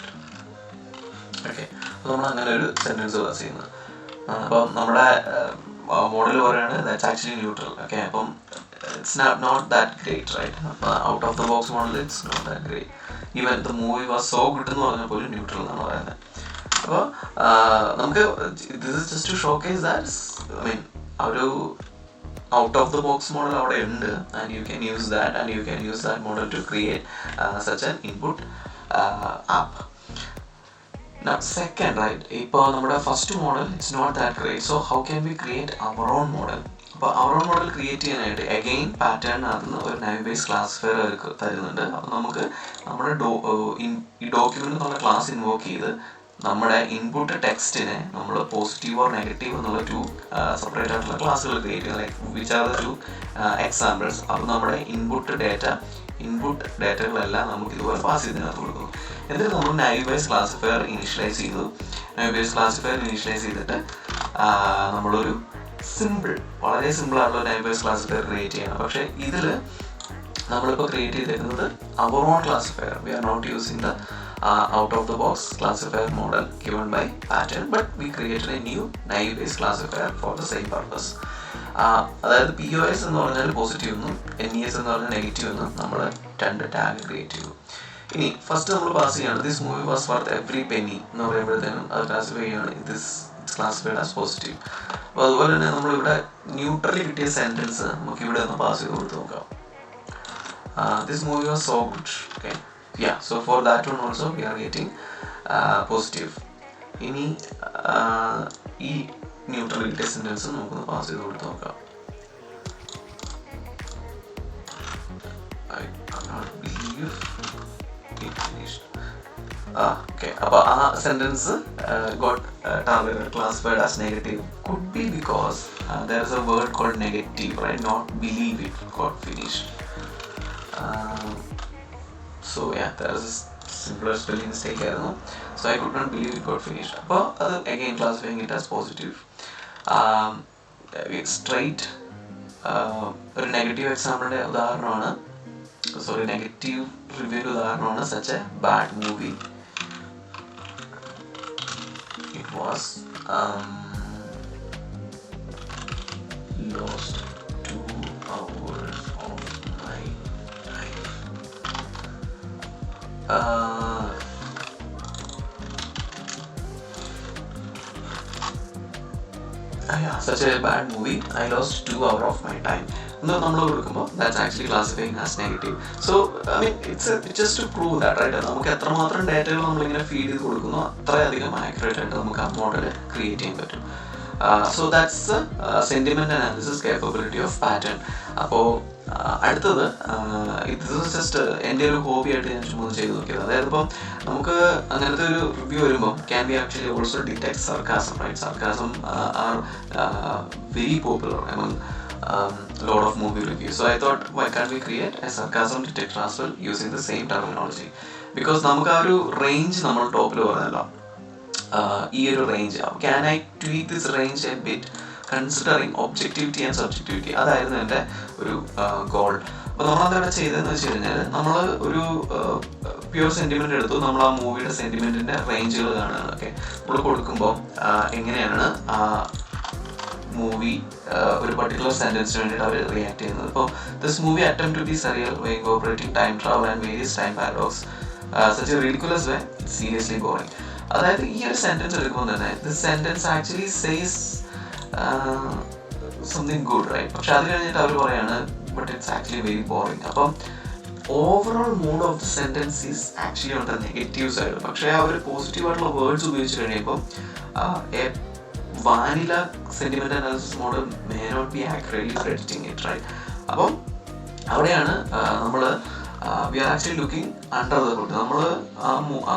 Okay, അപ്പോൾ നമ്മൾ അങ്ങനെ ഒരു സെൻറ്റൻസ് പാസ് ചെയ്യുന്നത്. അപ്പം നമ്മുടെ മോഡൽ പറയുകയാണ് ദാറ്റ്സ് ആക്ച്വലി ന്യൂട്രൽ. ഓക്കെ, അപ്പം it's not that great, right? Out of the box model, it's not that great. Even the movie was so good എന്ന് പറഞ്ഞാൽ പോലും ന്യൂട്രൽ എന്നാണ് പറയുന്നത്. അപ്പോൾ നമുക്ക് this is just to showcase that, I mean, ഒരു out of the box model അവിടെ ഉണ്ട്, and you can use that, and you can use that model to create such an input app. Now second, right, ഇപ്പോൾ നമ്മുടെ first model it's not that great, so how can we create our own model? അപ്പോൾ our own model ക്രിയേറ്റ് ചെയ്യാനായിട്ട് അഗെയിൻ പാറ്റേണിനകത്ത് ഒരു നൈവ് ബേസ് ക്ലാസിഫയർ അവർക്ക് തരുന്നുണ്ട്. അപ്പോൾ നമുക്ക് നമ്മുടെ ഈ ഡോക്യുമെൻ്റ് എന്നുള്ള ക്ലാസ് ഇൻവോക്ക് ചെയ്ത് നമ്മുടെ ഇൻപുട്ട് ടെക്സ്റ്റിനെ നമ്മൾ പോസിറ്റീവ് ഓർ നെഗറ്റീവ് എന്നുള്ള 2 സെപ്പറേറ്റ് ആയിട്ടുള്ള ക്ലാസ്സുകൾ ക്രിയേറ്റ് ചെയ്യുക, like which are the 2 examples. അപ്പോൾ നമ്മുടെ ഇൻപുട്ട് ഡേറ്റകളെല്ലാം നമുക്ക് ഇതുപോലെ പാസ് ചെയ്തതിനകത്ത് കൊടുക്കുന്നു. എന്നിട്ട് നമ്മൾ നൈവ് ബേസ് ക്ലാസിഫയർ ഇനിഷ്യലൈസ് ചെയ്തു. നൈവ് ബേസ് ക്ലാസിഫയർ ഇനിഷ്യലൈസ് ചെയ്തിട്ട് നമ്മളൊരു വളരെ സിമ്പിൾ ആയിട്ടുള്ള നൈവ് ബേസ് ക്ലാസിഫയർ ക്രിയേറ്റ് ചെയ്യണം. പക്ഷേ ഇതിൽ നമ്മളിപ്പോൾ ക്രിയേറ്റ് ചെയ്തിരിക്കുന്നത് our own classifier. We are not using the out of the box classifier model given by pattern, but we created a new naive based classifier for the same purpose. അതായത് POS എന്ന് പറഞ്ഞാൽ പോസിറ്റീവ് എന്നും NES എന്ന് പറഞ്ഞാൽ നെഗറ്റീവ് എന്നും നമ്മൾ 2 ടാഗ് ക്രിയേറ്റ് ചെയ്തു. ഇനി ഫസ്റ്റ് നമ്മൾ പാസ് ചെയ്യാണ് this movie was worth every Penny എന്ന് പറയുമ്പോഴത്തേനും അത് ക്ലാസിഫൈ ചെയ്യാണ് ദിസ് ക്ലാസിഫൈഡ് ആസ് പോസിറ്റീവ്. അപ്പോൾ അതുപോലെ തന്നെ നമ്മളിവിടെ ന്യൂട്രലി കിട്ടിയ സെൻറ്റൻസ് നമുക്ക് ഇവിടെ ഒന്ന് പാസ് ചെയ്ത് കൊടുത്ത് നോക്കാം. This movie was so good. Okay, yeah, so for that one also we are getting positive. ഇനി ഈ ന്യൂട്രലിറ്റി സെൻറ്റൻസ് നമുക്കൊന്ന് പാസ് ചെയ്ത് കൊടുത്ത് നോക്കാം. I cannot believe it finished. Okay, അപ്പോൾ ആ sentence got classified as negative. Could be because there is a word called negative, right? Not believe it got finished. So yeah, there is a simpler spelling mistake here, no? So I could not believe it got finished. But again classifying it as positive. It's straight ഒരു നെഗറ്റീവ് എക്സാമ്പിളിൻ്റെ ഉദാഹരണമാണ്, സോറി നെഗറ്റീവ് റിവ്യൂവിൻ്റെ ഉദാഹരണമാണ് such a bad movie. It was lost 2 hours of my life. Yeah, such a bad movie. I lost 2 hours of my time. നമ്മൾ കൊടുക്കുമ്പോൾ that's actually classifying as negative. So I mean it's just to prove that, right? നമുക്ക് എത്രമാത്രം ഡേറ്റകൾ നമ്മളിങ്ങനെ ഫീഡ് ചെയ്ത് കൊടുക്കുന്നു അത്രയധികം ആക്യുറേറ്റ് ആയിട്ട് നമുക്ക് ആ മോഡൽ ക്രിയേറ്റ് ചെയ്യാൻ പറ്റും. So that's the sentiment analysis capability of pattern. അപ്പോൾ അടുത്തത് ഇത് ജസ്റ്റ് എൻ്റെ ഒരു ഹോബി ആയിട്ട് ഞാൻ ചുമ്മാ ചെയ്ത് നോക്കിയത്. അതായത് ഇപ്പം നമുക്ക് അങ്ങനത്തെ ഒരു റിവ്യൂ വരുമ്പം can be actually also detect sarcasm, right? Sarcasm are very popular among lot of movie reviews. So I thought, why can't we create a sarcasm detector as well using the same terminology? Because നമുക്ക് ആ ഒരു റേഞ്ച് നമ്മൾ ടോപ്പിൽ പറഞ്ഞല്ലോ, ഈ ഒരു range. Can I tweak this range A bit considering objectivity and subjectivity? അതായിരുന്നു എൻ്റെ ഒരു ഗോൾ. അപ്പോൾ നമ്മളതെവിടെ ചെയ്തതെന്ന് വെച്ച് കഴിഞ്ഞാൽ നമ്മൾ ഒരു പ്യുവർ സെൻറ്റിമെൻ്റ് എടുത്തു. നമ്മൾ ആ മൂവിയുടെ സെൻറ്റിമെൻറ്റിൻ്റെ റേഞ്ചുകൾ കാണുകയാണ്. ഓക്കെ, നമ്മൾ കൊടുക്കുമ്പോൾ എങ്ങനെയാണ് ആ മൂവി ഒരു പർട്ടിക്കുലർ സെൻറ്റൻസിന് വേണ്ടിയിട്ട് അവർ റിയാക്ട് ചെയ്യുന്നത്. ഇപ്പോൾ this movie attempt to be surreal by incorporating time travel and various time paradox such a ridiculous way seriously boring. അതായത് ഈ ഒരു സെൻറ്റൻസ് എടുക്കുമ്പോൾ തന്നെ this sentence actually says something good, right? പക്ഷെ അത് കഴിഞ്ഞിട്ട് അവർ പറയാണ് but it's actually very boring. അപ്പം overall mood of the sentence is actually on the negative side. പക്ഷേ ആ ഒരു പോസിറ്റീവായിട്ടുള്ള വേർഡ്സ് ഉപയോഗിച്ച് കഴിയുമ്പോൾ vanilla sentiment analysis model may not be accurately predicting it, right? അപ്പം അവിടെയാണ് നമ്മൾ we are actually looking under the hood. നമ്മൾ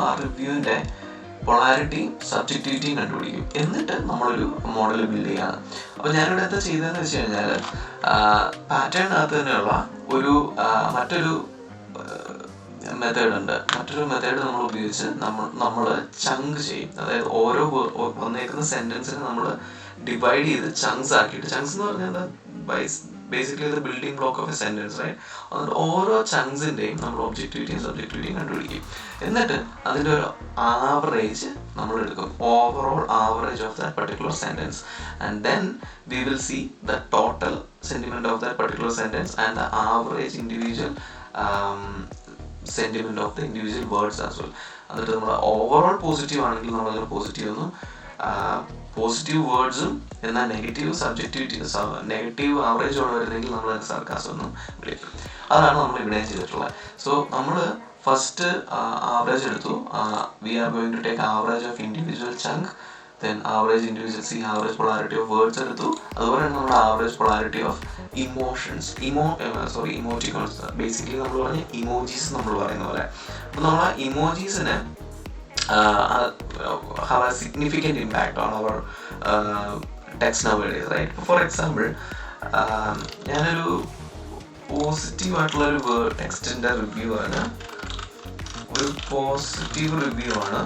ആ റിവ്യൂവിൻ്റെ പൊളാരിറ്റിയും സബ്ജക്റ്റിവിറ്റിയും കണ്ടുപിടിക്കും, എന്നിട്ട് നമ്മളൊരു മോഡൽ ബിൽഡ് ചെയ്യാണ്. അപ്പോൾ ഞാനിവിടെ എന്താ ചെയ്തതെന്ന് വെച്ച് കഴിഞ്ഞാൽ പാറ്റേണിനകത്ത് തന്നെയുള്ള ഒരു മറ്റൊരു മെത്തേഡ് ഉണ്ട്. മറ്റൊരു മെത്തേഡ് നമ്മൾ ഉപയോഗിച്ച് നമ്മൾ ചങ്ക് ചെയ്യും. അതായത് ഓരോ വന്നേക്കുന്ന സെന്റൻസിനെ നമ്മൾ ഡിവൈഡ് ചെയ്ത് ചങ്ക്സ് ആക്കിയിട്ട്, ചങ്ക്സ് എന്ന് പറഞ്ഞാൽ basically the building block of a sentence right. അതുകൊണ്ട് ഓരോ ചങ്ക്സിന്റെയും നമ്മൾ ഒബ്ജക്റ്റിവിറ്റിയും സബ്ജക്റ്റിവിറ്റിയും കണ്ടുപിടിക്കും. എന്നിട്ട് അതിൻ്റെ ഒരു ആവറേജ് നമ്മൾ എടുക്കും, overall average of that particular sentence, and then we will see the total sentiment of that particular sentence and the average individual sentiment of the individual words as well. എന്നിട്ട് നമ്മൾ ഓവറോൾ പോസിറ്റീവ് ആണെങ്കിൽ നമ്മളതിന് പോസിറ്റീവ് എന്നും, പോസിറ്റീവ് വേർഡ്സും എന്നാൽ നെഗറ്റീവ് സബ്ജക്റ്റിവിറ്റി നെഗറ്റീവ് ആവറേജ് ഉള്ള വരുന്നെങ്കിൽ നമ്മളതിന് സർക്കാസം എന്നും വിളിക്കും. അതാണ് നമ്മൾ ഇവിടെ ചെയ്തിട്ടുള്ളത്. സോ നമ്മൾ ഫസ്റ്റ് ആവറേജ് എടുത്തു. We are going to take average of individual chunk, then average individual average polarity of words എടുത്തു. അതുപോലെ തന്നെ നമ്മുടെ average polarity of emotions, emoticons, basically നമ്മൾ പറഞ്ഞ ഇമോജീസ് നമ്മൾ പറയുന്ന പോലെ. അപ്പം നമ്മൾ ആ ഇമോജീസിന് have a significant impact on our text nowadays, right? For example, ഞാനൊരു പോസിറ്റീവ് ആയിട്ടുള്ളൊരു ടെക്സ്റ്റിൻ്റെ റിവ്യൂ ആണ്, ഒരു പോസിറ്റീവ് റിവ്യൂ ആണ്.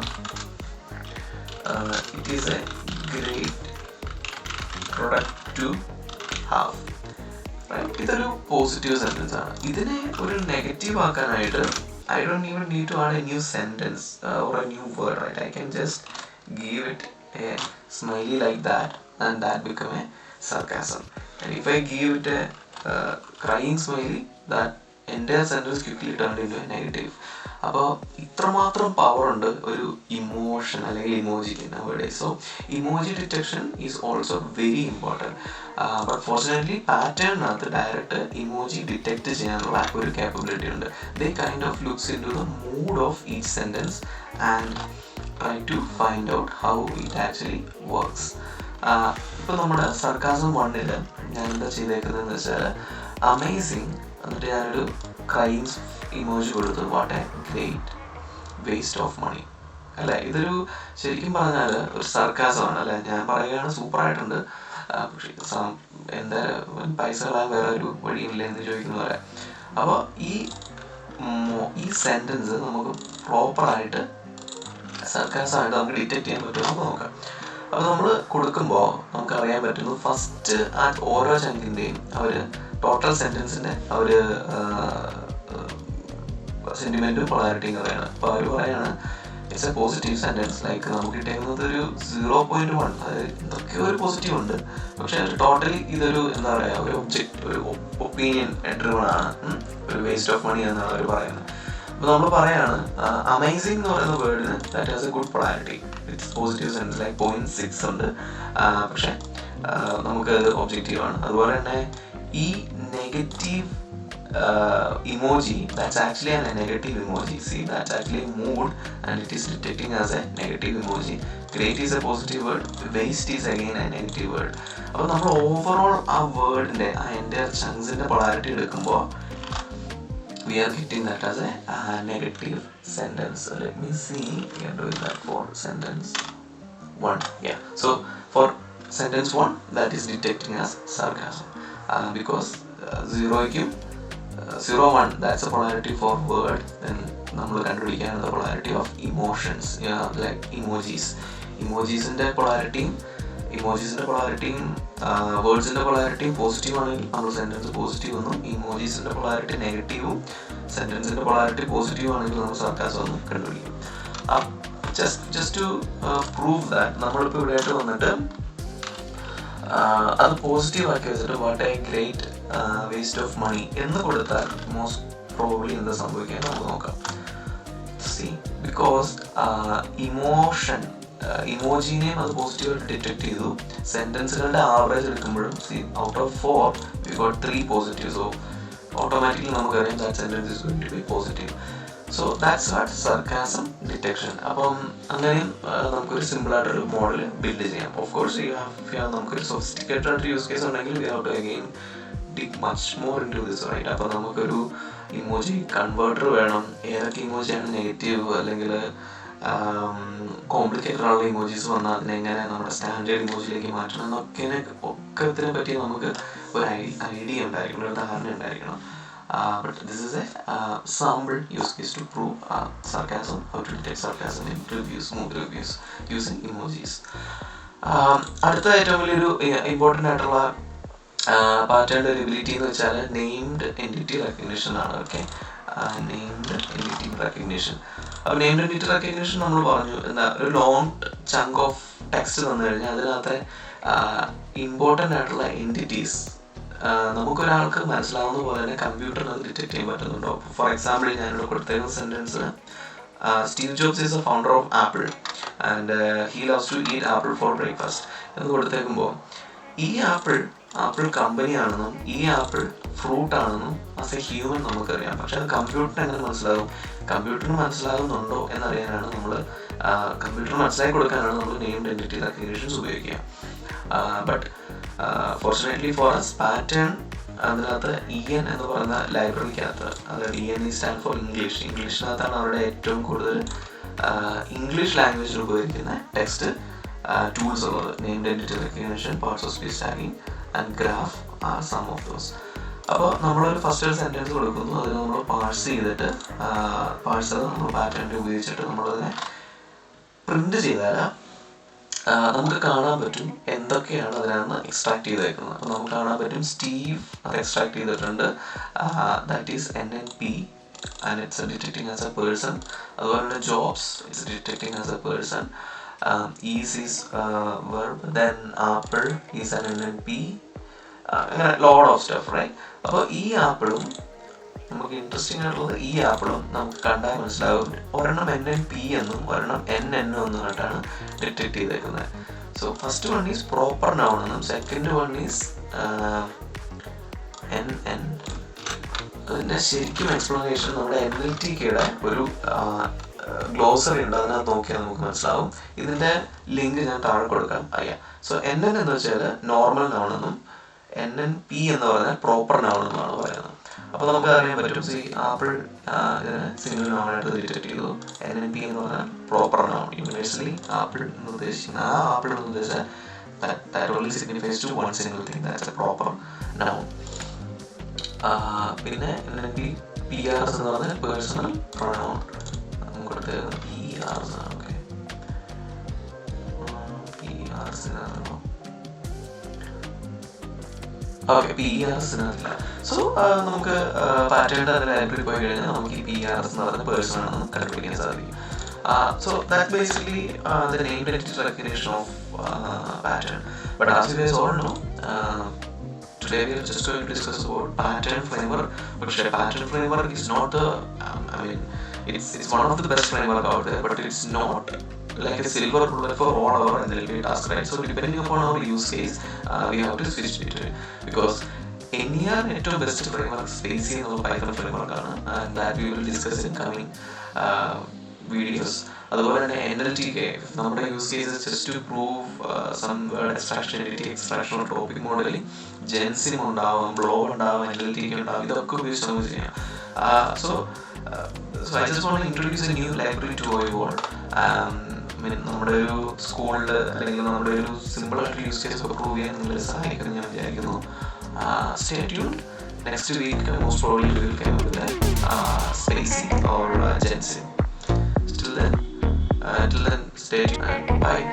It is a great product to have, right? ഇതൊരു പോസിറ്റീവ് സെൻറ്റൻസ് ആണ്. ഇതിനെ ഒരു നെഗറ്റീവ് ആക്കാനായിട്ട് I don't even need to add a new sentence or a new word, right? I can just give it a smiley like that and that become a sarcasm. And if I give it a crying smiley, that entire sentence quickly turned into a negative. അപ്പോൾ ഇത്രമാത്രം പവർ ഉണ്ട് ഒരു ഇമോഷൻ അല്ലെങ്കിൽ ഇമോജിക്ക് nowadays. So emoji detection is also very important. But fortunately പാറ്റേണിനകത്ത് ഡയറക്റ്റ് ഇമോജി ഡിറ്റക്ട് ചെയ്യാനുള്ള ഒരു കേപ്പബിലിറ്റി ഉണ്ട്. They kind of looks into the mood of each sentence and try to find out how it actually works. ഇപ്പോൾ നമ്മുടെ സർക്കാസം 1 ഞാൻ എന്താ ചെയ്തേക്കുന്നതെന്ന് വെച്ചാൽ അമേസിങ് എന്നിട്ട് ഞാനൊരു ക്രൈംസ് ഇമോജി കൊടുത്തു. What a great waste of money, അല്ലേ? ഇതൊരു ശരിക്കും പറഞ്ഞാൽ ഒരു സർക്കാസമാണ്, അല്ലേ? ഞാൻ പറയുകയാണ് സൂപ്പറായിട്ടുണ്ട്, പക്ഷേ എന്താ പൈസ കളയാൻ വേറെ ഒരു വഴിയില്ല എന്ന് ചോദിക്കുന്ന പോലെ. അപ്പോൾ ഈ സെൻറ്റൻസ് നമുക്ക് പ്രോപ്പറായിട്ട് സർക്കാസമായിട്ട് നമുക്ക് ഡിറ്റക്ട് ചെയ്യാൻ പറ്റുമോ നമുക്ക് നോക്കാം. അപ്പോൾ നമ്മൾ കൊടുക്കുമ്പോൾ നമുക്കറിയാൻ പറ്റുന്നത് ഫസ്റ്റ് ആ ഓരോ ചങ്കിൻ്റെയും അവർ ടോട്ടൽ സെൻറ്റൻസിൻ്റെ അവർ സെൻറ്റിമെൻറ്റും പൊളാരിറ്റിയും പറയാണ്. അപ്പോൾ അവർ പറയാണ് it's A positive sentence. Like നമുക്ക് കിട്ടുന്നത് ഒരു 0.1, അതായത് എന്തൊക്കെയോ ഒരു പോസിറ്റീവ് ഉണ്ട്, പക്ഷേ ടോട്ടലി ഇതൊരു എന്താ പറയുക ഒരു ഒരു ഒപ്പീനിയൻ ഡ്രിവൺ ആണ്, ഒരു വേസ്റ്റ് ഓഫ് മണി എന്നാണ് അവർ പറയുന്നത്. അപ്പോൾ നമ്മൾ പറയാണ് അമേസിംഗ് എന്ന് പറയുന്ന വേർഡിന് that has a good polarity, it's positive sentence like 0.6 ഉണ്ട്, പക്ഷേ നമുക്ക് ഒബ്ജക്റ്റീവാണ്. അതുപോലെ തന്നെ ഈ negative emoji, that's actually a negative emoji. See, that's actually a mood and it is detecting as a negative emoji. Great is a positive word, waste is again a negative word. അപ്പോൾ നമ്മൾ ഓവറോൾ ആ വേർഡിൻ്റെ ആ എൻ്റെ ചങ്ക്സിൻ്റെ പൊളാരിറ്റി എടുക്കുമ്പോൾ we are getting that as a negative sentence. So let me see, we are doing that for sentence 1. Yeah, so for sentence 1 that is detecting as sarcasm because 0.1 that's a polarity for word. Then നമ്മൾ കണ്ടുപിടിക്കാനുള്ള polarity of emotions, like emojisന്റെ പൊളാരിറ്റിയും വേർഡ്സിന്റെ പൊളാരിറ്റിയും പോസിറ്റീവ് ആണെങ്കിൽ നമ്മൾ സെന്റൻസ് പോസിറ്റീവ് എന്നും, ഇമോജീസിന്റെ പൊളാരിറ്റി നെഗറ്റീവും സെന്റൻസിന്റെ പൊളാരിറ്റി പോസിറ്റീവ് ആണെങ്കിൽ നമ്മൾ സർക്കാസം എന്നും കണ്ടുപിടിക്കും. ജസ്റ്റ് ടു പ്രൂവ് ദാറ്റ് നമ്മളിപ്പോൾ ഇവിടെയായിട്ട് വന്നിട്ട് അത് പോസിറ്റീവ് ആക്കി വെച്ചിട്ട് what a great waste of money എന്ന് കൊടുത്താൽ മോസ്റ്റ് പ്രോബബ്ലി എന്താ സംഭവിക്കാൻ നമുക്ക് നോക്കാം. സി, ബിക്കോസ് ഇമോജിനെയും അത് പോസിറ്റീവായിട്ട് ഡിറ്റക്ട് ചെയ്തു. സെൻറ്റൻസുകളുടെ ആവറേജ് എടുക്കുമ്പോഴും see out of 4 we got 3 positive. So automatically നമുക്കറിയാം that sentence is going to be positive. So that's what sarcasm detection. അപ്പം അങ്ങനെയും നമുക്കൊരു സിമ്പിളായിട്ടൊരു മോഡൽ ബിൽഡ് ചെയ്യാം. ഓഫ് കോഴ്സ് നമുക്കൊരു സൊഫിസ്റ്റിക്കേറ്റഡ് ആയിട്ട് യൂസ് കേസ് ഉണ്ടെങ്കിൽ we have to again dig much more into this, right? അപ്പം നമുക്കൊരു ഇമോജി കൺവേർട്ടർ വേണം. ഏതൊക്കെ ഇമോജിയാണ് നെഗറ്റീവ് അല്ലെങ്കിൽ കോംപ്ലിക്കേറ്റഡ് ആയുള്ള ഇമോജീസ് വന്നാൽ അതിനെങ്ങനെ നമ്മുടെ സ്റ്റാൻഡേർഡ് ഇമോജിയിലേക്ക് മാറ്റണം ഒക്കെ ഇതിനെ പറ്റി നമുക്ക് ഒരു ഐഡിയ ഉണ്ടായിരിക്കണം, ഒരു ധാരണ ഉണ്ടായിരിക്കണം. But this is a sample use case to prove sarcasm, how to detect sarcasm in reviews, movie reviews using emojis. അടുത്ത ഏറ്റവും വലിയൊരു ഇമ്പോർട്ടൻ്റ് ആയിട്ടുള്ള പാറ്റേൺ ഡെറിബിലിറ്റി എന്ന് വെച്ചാൽ നെയിംഡ് എൻറ്റിറ്റി റെക്കഗ്നിഷൻ ആണ്. Okay, named entity recognition. അപ്പോൾ നെയിംഡ് എൻറ്റിറ്റി റെക്കഗ്നിഷൻ നമ്മൾ പറഞ്ഞു, എന്താ ഒരു ലോങ് ചങ്ക് ഓഫ് ടെക്സ്റ്റ് തന്നു കഴിഞ്ഞാൽ അതിനകത്തെ ഇമ്പോർട്ടൻ്റ് ആയിട്ടുള്ള എൻറ്റിറ്റീസ് നമുക്കൊരാൾക്ക് മനസ്സിലാവുന്ന പോലെ തന്നെ കമ്പ്യൂട്ടറിന് അത് ഡിറ്റക്ട് ചെയ്യാൻ പറ്റുന്നുണ്ടോ. ഫോർ എക്സാമ്പിൾ ഞാനിവിടെ കൊടുത്തേക്കുന്ന sentence, Steve Jobs is a founder of Apple and he loves to eat apple for breakfast എന്ന് കൊടുത്തേക്കുമ്പോൾ ഈ ആപ്പിൾ കമ്പനിയാണെന്നും ഈ ആപ്പിൾ ഫ്രൂട്ട് ആണെന്നും ആസ് എ ഹ്യൂമൻ നമുക്കറിയാം. പക്ഷെ അത് കമ്പ്യൂട്ടറിന് എങ്ങനെ മനസ്സിലാകും, കമ്പ്യൂട്ടറിന് മനസ്സിലാകുന്നുണ്ടോ എന്നറിയാനാണ് നമ്മൾ, കമ്പ്യൂട്ടറിന് മനസ്സിലാക്കി കൊടുക്കാനാണ് നമ്മൾ നെയിംഡ് എൻറ്റിറ്റി റെക്കഗ്നിഷൻസ് ഉപയോഗിക്കുക. But fortunately for us pattern അതിനകത്ത് EN എന്ന് പറയുന്ന ലൈബ്രറിക്കകത്ത്, അതായത് EN സ്റ്റാൻഡ് ഫോർ ഇംഗ്ലീഷിനകത്താണ് അവരുടെ ഏറ്റവും കൂടുതൽ ഇംഗ്ലീഷ് ലാംഗ്വേജിൽ ഉപയോഗിക്കുന്ന ടെക്സ്റ്റ് ടൂൾസ് ഉള്ളത്. Named entity recognition, parts of speech tagging and graph are some of those. അപ്പോൾ നമ്മളൊരു ഫസ്റ്റ് ഒരു സെൻറ്റൻസ് കൊടുക്കുന്നു, അതിന് നമ്മൾ പാഴ്സ് ചെയ്തിട്ട് പാഴ്സ് നമ്മൾ പാറ്റേൺ ഉപയോഗിച്ചിട്ട് നമ്മളതിനെ പ്രിന്റ് ചെയ്താൽ നമുക്ക് കാണാൻ പറ്റും എന്തൊക്കെയാണ് അതിനകത്ത് എക്സ്ട്രാക്ട് ചെയ്തേക്കുന്നത്. അപ്പോൾ നമുക്ക് കാണാൻ പറ്റും സ്റ്റീവ് അത് എക്സ്ട്രാക്ട് ചെയ്തിട്ടുണ്ട്, that is NNP and it's detecting as a person. അതുപോലെ തന്നെ jobs it's detecting as A person. Is is verb, then apple is an NNP, അങ്ങനെ ലോഡ് ഓഫ് സ്റ്റഫ്, റൈറ്റ്. അപ്പോൾ ഈ ആപ്പിളും നമുക്ക് ഇൻട്രസ്റ്റിംഗ് ആയിട്ടുള്ളത്, ഈ ആപ്പിളും നമുക്ക് കണ്ടാൽ മനസ്സിലാവും ഒരെണ്ണം NNP എന്നും ഒരെണ്ണം NN എന്നും ആയിട്ടാണ് ഡിറ്റക്ട് ചെയ്തേക്കുന്നത്. So first one is proper noun എന്നും സെക്കൻഡ് വൺ ഈസ് NN. അതിൻ്റെ ശരിക്കും എക്സ്പ്ലനേഷൻ നമ്മുടെ NLTKയുടെ ഒരു ഗ്ലോസറി ഉണ്ട്, അതിനകത്ത് നോക്കിയാൽ നമുക്ക് മനസ്സിലാവും. ഇതിൻ്റെ ലിങ്ക് ഞാൻ താഴെ കൊടുക്കാം. അറിയാം. സോ NN എന്ന് വെച്ചാൽ നോർമൽ നൗൺ എന്നും NNP എന്ന് പറഞ്ഞാൽ പ്രോപ്പർ നൗൺ എന്നുമാണ് പറയുന്നത്. അപ്പോൾ നമുക്ക് അറിയാൻ പറ്റും, ആപ്പിൾ ഇതിനെ സിംഗിൾ നൗൺ ആയിട്ട് ഡിറ്റക്ട് ചെയ്തു. NNP എന്ന് പറഞ്ഞാൽ പ്രോപ്പർ നൗൺ, യൂണിവേഴ്സലി ആപ്പിൾ എന്ന് ഉദ്ദേശിക്കുന്ന ആപ്പിൾ എന്ന് ഉദ്ദേശിച്ചാൽ that only signifies to one single thing, that's a proper noun. പിന്നെ NNP PRs എന്ന് പറഞ്ഞാൽ പേഴ്സണൽ പ്രൊനൗൺ. നമുക്ക് PRs ആണ്. ഓക്കെ, PRസിനകത്തില്ല. സോ നമുക്ക് പാറ്റേണിൻ്റെ അതിൻ്റെ ലൈബ്രറി പോയി കഴിഞ്ഞാൽ നമുക്ക് ഈ PRs എന്ന് പറയുന്ന പേഴ്സൺ ആണെന്ന് കണ്ടുപിടിക്കാൻ സാധിക്കും. So that's basically the name identity recognition of pattern. But as you guys all know, today we are just going to discuss about pattern framework. But pattern framework is not the, I mean, it's one of the best framework out there, but it's not like a silver bullet for all our NLP tasks, right? So depending upon our use case, we have to switch between, because NER ഏറ്റവും ബെസ്റ്റ് ഫ്രെയിംവർക്ക് Spacy എന്നുള്ള പൈത്തൺ ഫ്രെയിംവർക്ക് ആണ്, and that we will discuss in coming videos. അതുപോലെ തന്നെ NLTK നമ്മുടെ use cases just to prove some word extraction, entity extraction, topic modelling, Gensim ഉണ്ടാവാം, ബ്ലോ ഉണ്ടാവാം, NLTK ഉണ്ടാവാം, ഇതൊക്കെ ഉപയോഗിച്ച് നമുക്ക് ചെയ്യാം. So I just want to introduce a new library to our world. നമ്മുടെ ഒരു സ്കൂളിൽ അല്ലെങ്കിൽ നമ്മുടെ ഒരു സിമ്പിൾ ആയിട്ട് യൂസ് കേസ് ഒക്കെ പ്രൂവ് ചെയ്യാൻ നിങ്ങളെ സഹായിക്കുമെന്ന് ഞാൻ വിചാരിക്കുന്നു. Stay tuned. Next week most probably we will come with Spacy or Gensim. Till then stay tuned and bye.